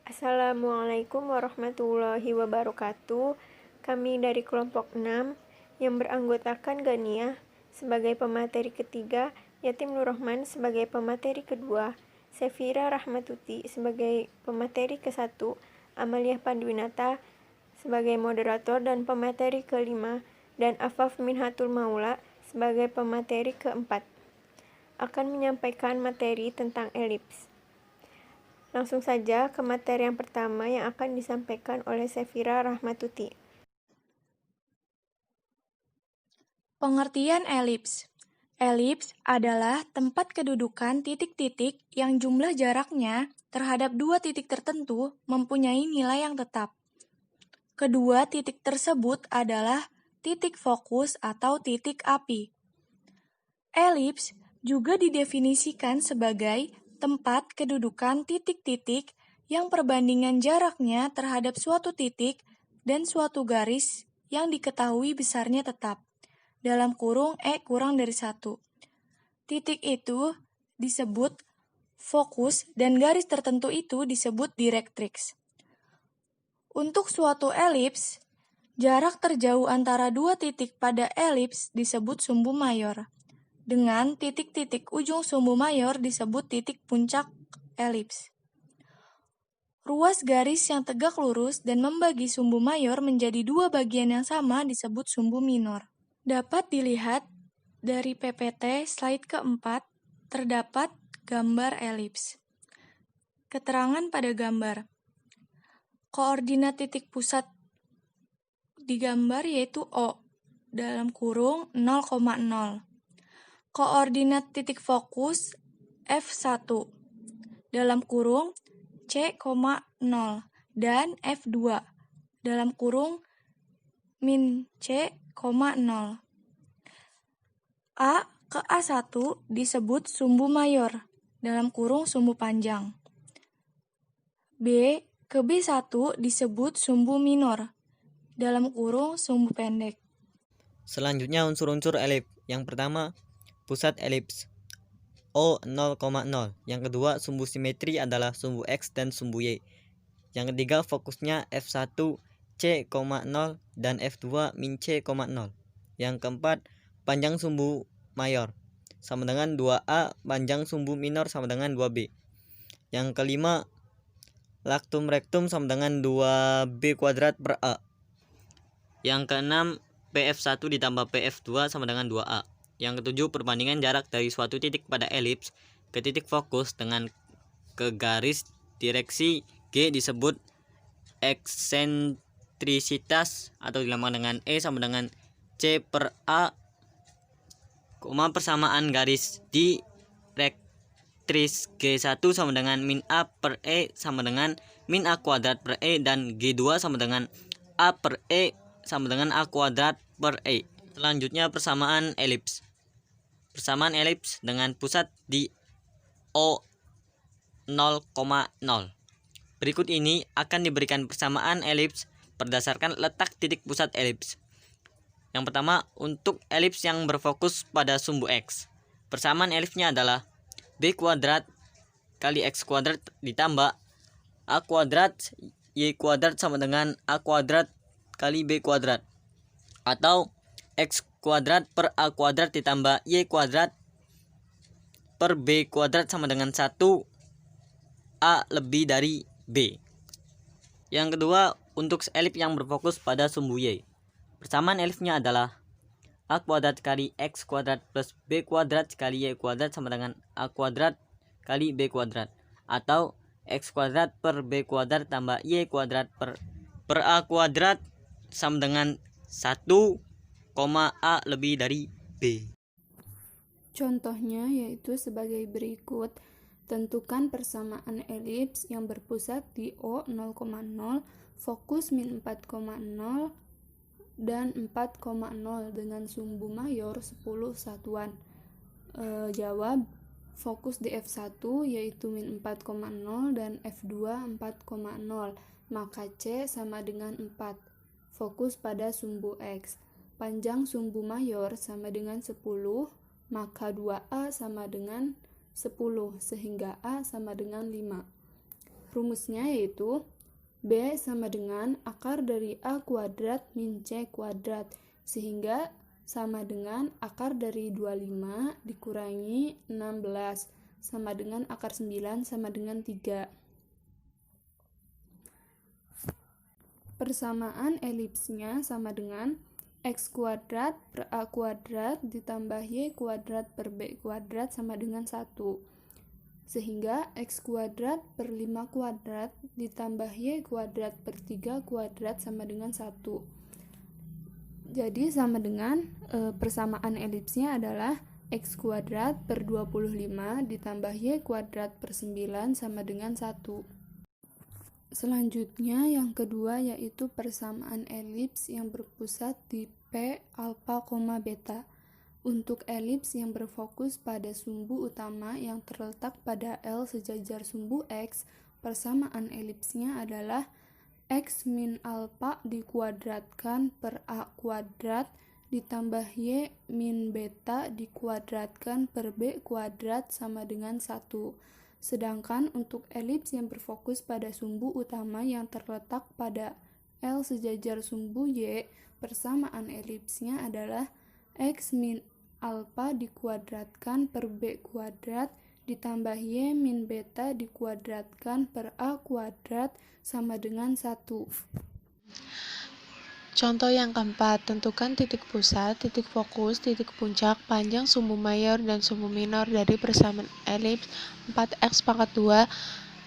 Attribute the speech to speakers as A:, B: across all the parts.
A: Assalamualaikum warahmatullahi wabarakatuh. Kami dari kelompok 6 yang beranggotakan Gania sebagai pemateri ketiga, Yatim Nur Rahman sebagai pemateri kedua, Sefira Rahmatuti sebagai pemateri ke-1, Amalia Pandwinata sebagai moderator dan pemateri ke-5, dan Afaf Minhatul Maula sebagai pemateri ke-4 akan menyampaikan materi tentang elips. Langsung saja ke materi yang pertama yang akan disampaikan oleh Sefira Rahmatuti.
B: Pengertian elips. Elips adalah tempat kedudukan titik-titik yang jumlah jaraknya terhadap dua titik tertentu mempunyai nilai yang tetap. Kedua titik tersebut adalah titik fokus atau titik api. Elips juga didefinisikan sebagai tempat kedudukan titik-titik yang perbandingan jaraknya terhadap suatu titik dan suatu garis yang diketahui besarnya tetap, dalam kurung E kurang dari 1. Titik itu disebut fokus dan garis tertentu itu disebut direktrix. Untuk suatu elips, jarak terjauh antara dua titik pada elips disebut sumbu mayor. Dengan titik-titik ujung sumbu mayor disebut titik puncak elips. Ruas garis yang tegak lurus dan membagi sumbu mayor menjadi dua bagian yang sama disebut sumbu minor. Dapat dilihat dari PPT slide keempat, terdapat gambar elips. Keterangan pada gambar. Koordinat titik pusat di gambar yaitu O, dalam kurung 0,0. Koordinat titik fokus F1, dalam kurung C,0, dan F2, dalam kurung min C,0. A ke A1 disebut sumbu mayor, dalam kurung sumbu panjang. B ke B1 disebut sumbu minor, dalam kurung sumbu pendek.
C: Selanjutnya unsur-unsur elips. Yang pertama, pusat elips O 0,0. Yang kedua, sumbu simetri adalah sumbu X dan sumbu Y. Yang ketiga, fokusnya F1 C,0 dan F2 min C,0. Yang keempat, panjang sumbu mayor sama dengan 2A, panjang sumbu minor sama dengan 2B. Yang kelima, lactum rectum sama dengan 2B kuadrat per A. Yang keenam, PF1 ditambah PF2 sama dengan 2A. Yang ketujuh, perbandingan jarak dari suatu titik pada elips ke titik fokus dengan ke garis direksi G disebut eksentrisitas atau dilambangkan dengan E sama dengan C per A, persamaan garis direktris G1 sama dengan min A per E sama dengan min A kuadrat per E, dan G2 sama dengan A per E sama dengan A kuadrat per E. Selanjutnya persamaan elips. Persamaan elips dengan pusat di O 0,0. Berikut ini akan diberikan persamaan elips berdasarkan letak titik pusat elips. Yang pertama, untuk elips yang berfokus pada sumbu X. Persamaan elipsnya adalah B kuadrat kali X kuadrat ditambah A kuadrat Y kuadrat sama dengan A kuadrat kali B kuadrat, atau X kuadrat per A kuadrat ditambah Y kuadrat per B kuadrat sama dengan 1 A lebih dari B. Yang kedua, untuk elips yang berfokus pada sumbu Y. Persamaan elipsnya adalah A kuadrat kali X kuadrat plus B kuadrat kali Y kuadrat sama dengan A kuadrat kali B kuadrat, atau X kuadrat per B kuadrat tambah Y kuadrat per A kuadrat sama dengan 1, A lebih dari B.
D: Contohnya yaitu sebagai berikut. Tentukan persamaan elips yang berpusat di O 0,0, fokus min 4,0 dan 4,0 dengan sumbu mayor 10 satuan. Jawab, fokus di F1 yaitu min 4,0 dan F2 4,0, maka C sama dengan 4. Fokus pada sumbu X. Panjang sumbu mayor sama dengan 10, maka 2A sama dengan 10, sehingga A sama dengan 5. Rumusnya yaitu B sama dengan akar dari A kuadrat min C kuadrat, sehingga sama dengan akar dari 25 dikurangi 16 sama dengan akar 9 sama dengan 3. Persamaan elipsnya sama dengan X kuadrat per A kuadrat ditambah Y kuadrat per B kuadrat sama dengan 1. Sehingga X kuadrat per 5 kuadrat ditambah Y kuadrat per 3 kuadrat sama dengan 1. Jadi sama dengan persamaan elipsnya adalah X kuadrat per 25 ditambah Y kuadrat per 9 sama dengan 1. Selanjutnya yang kedua yaitu persamaan elips yang berpusat di P alfa, beta. Untuk elips yang berfokus pada sumbu utama yang terletak pada L sejajar sumbu X, persamaan elipsnya adalah X min alfa dikuadratkan per A kuadrat ditambah Y min beta dikuadratkan per B kuadrat sama dengan 1. Sedangkan untuk elips yang berfokus pada sumbu utama yang terletak pada L sejajar sumbu Y, persamaan elipsnya adalah X min alfa dikuadratkan per B kuadrat ditambah Y min beta dikuadratkan per A kuadrat sama dengan 1.
E: Contoh yang keempat, tentukan titik pusat, titik fokus, titik puncak, panjang sumbu mayor dan sumbu minor dari persamaan elips 4x pangkat 2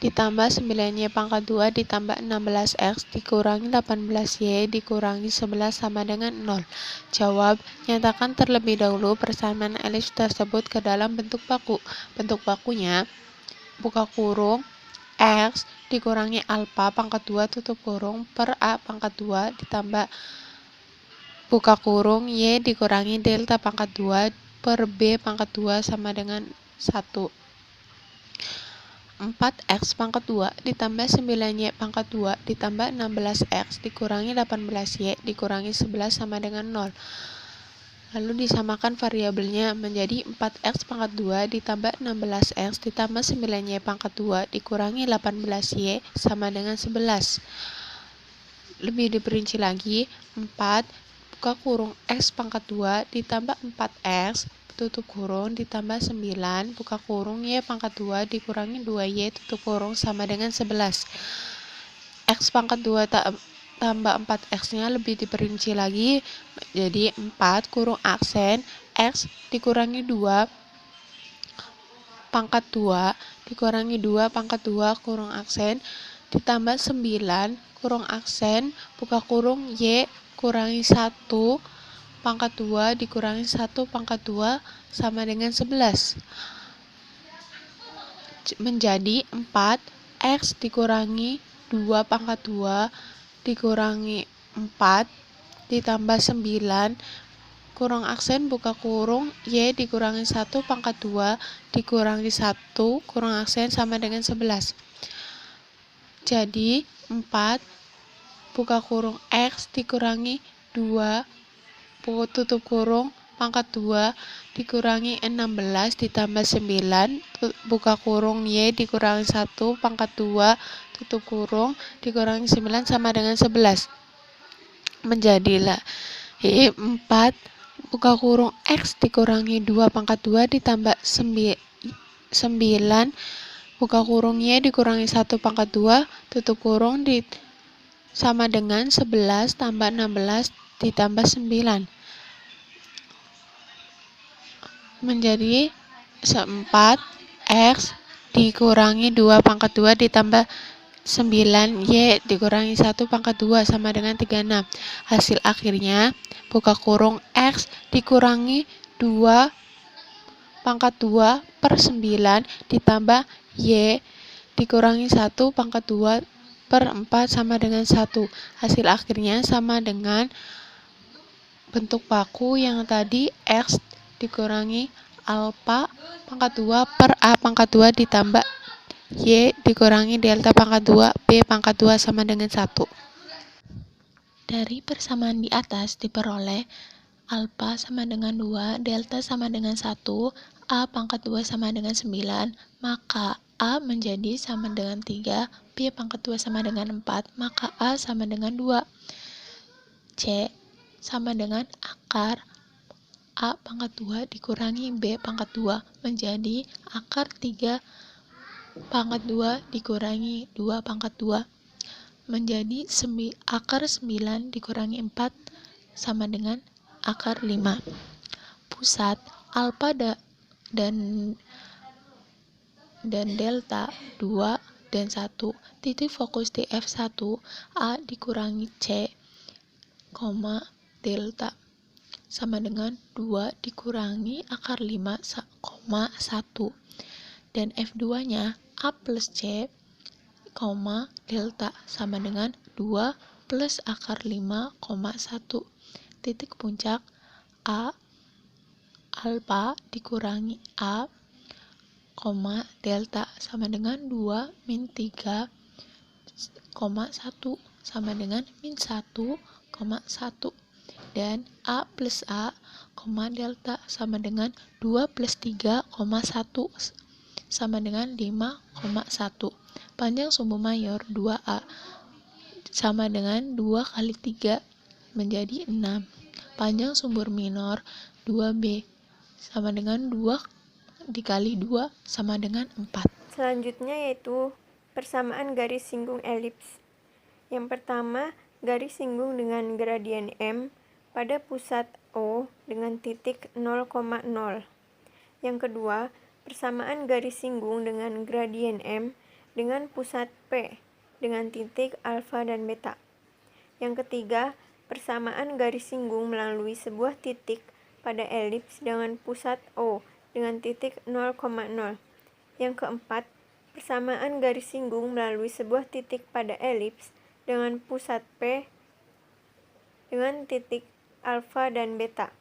E: ditambah 9y pangkat 2 ditambah 16x dikurangi 18y dikurangi 11 sama dengan 0. Jawab, nyatakan terlebih dahulu persamaan elips tersebut ke dalam bentuk baku. Bentuk bakunya, buka kurung, X dikurangi alfa pangkat 2 tutup kurung per A pangkat 2 ditambah buka kurung Y dikurangi delta pangkat 2 per B pangkat 2 sama dengan 1. 4x pangkat 2 ditambah 9y pangkat 2 ditambah 16x dikurangi 18y dikurangi 11 sama dengan 0. Lalu disamakan variabelnya menjadi 4x pangkat 2 ditambah 16x ditambah 9y pangkat 2 dikurangi 18y sama dengan 11. Lebih diperinci lagi, 4 buka kurung x pangkat 2 ditambah 4x tutup kurung ditambah 9 buka kurung y pangkat 2 dikurangi 2y tutup kurung sama dengan 11. X pangkat 2 tambah 4x-nya lebih diperinci lagi jadi 4 kurung aksen X dikurangi 2 pangkat 2 dikurangi 2 pangkat 2 kurung aksen ditambah 9 kurung aksen buka kurung Y kurangi 1 pangkat 2 dikurangi 1 pangkat 2 sama dengan 11 menjadi 4x dikurangi 2 pangkat 2 dikurangi 4 ditambah 9 kurung aksen buka kurung Y dikurangi 1 pangkat 2 dikurangi 1 kurung aksen sama dengan 11. Jadi 4 buka kurung X dikurangi 2 tutup kurung pangkat 2 dikurangi 16 ditambah 9 buka kurung Y dikurangi 1 pangkat 2 tutup kurung dikurangi 9 sama dengan 11. Menjadilah 4 buka kurung X dikurangi 2 pangkat 2 ditambah 9 buka kurung Y dikurangi 1 pangkat 2 tutup kurung sama dengan 11 tambah 16 ditambah 9 menjadi 4x dikurangi 2 pangkat 2 ditambah 9y dikurangi 1 pangkat 2 sama dengan 36. Hasil akhirnya buka kurung X dikurangi 2 pangkat 2 per 9 ditambah Y dikurangi 1 pangkat 2 per 4 sama dengan 1. Hasil akhirnya sama dengan bentuk baku yang tadi X dikurangi alfa pangkat 2 per A pangkat 2 ditambah Y dikurangi delta pangkat 2 B pangkat 2 sama dengan 1. Dari persamaan di atas diperoleh alfa sama dengan 2, delta sama dengan 1, A pangkat 2 sama dengan 9, maka A menjadi sama dengan 3, B pangkat 2 sama dengan 4, maka A sama dengan 2. C sama dengan akar A pangkat 2 dikurangi B pangkat 2 menjadi akar 3 pangkat 2 dikurangi 2 pangkat 2 menjadi akar 9 dikurangi 4 sama dengan akar 5. Pusat alfa dan delta 2 dan 1. Titik fokus di F1 A dikurangi C, delta sama dengan 2 dikurangi akar 5, 1. Dan F2-nya A plus C, delta sama dengan 2 plus akar 5, 1. Titik puncak A alfa dikurangi A, delta sama dengan 2 min 3, 1 sama dengan min 1, 1. Dan A plus A, delta sama dengan 2 plus 3, 1 sama dengan 5,1. Panjang sumbu mayor 2A sama dengan 2 kali 3 menjadi 6. Panjang sumbu minor 2B sama dengan 2 dikali 2 sama dengan 4.
A: Selanjutnya yaitu persamaan garis singgung elips. Yang pertama, garis singgung dengan gradien M pada pusat O dengan titik 0,0. Yang kedua, persamaan garis singgung dengan gradien M dengan pusat P dengan titik alfa dan beta. Yang ketiga, persamaan garis singgung melalui sebuah titik pada elips dengan pusat O dengan titik 0,0. Yang keempat, persamaan garis singgung melalui sebuah titik pada elips dengan pusat P dengan titik alfa dan beta.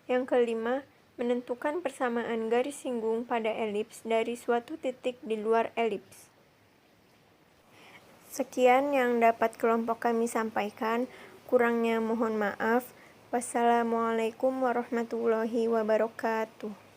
A: Yang kelima, menentukan persamaan garis singgung pada elips dari suatu titik di luar elips. Sekian yang dapat kelompok kami sampaikan, kurangnya mohon maaf. Wassalamualaikum warahmatullahi wabarakatuh.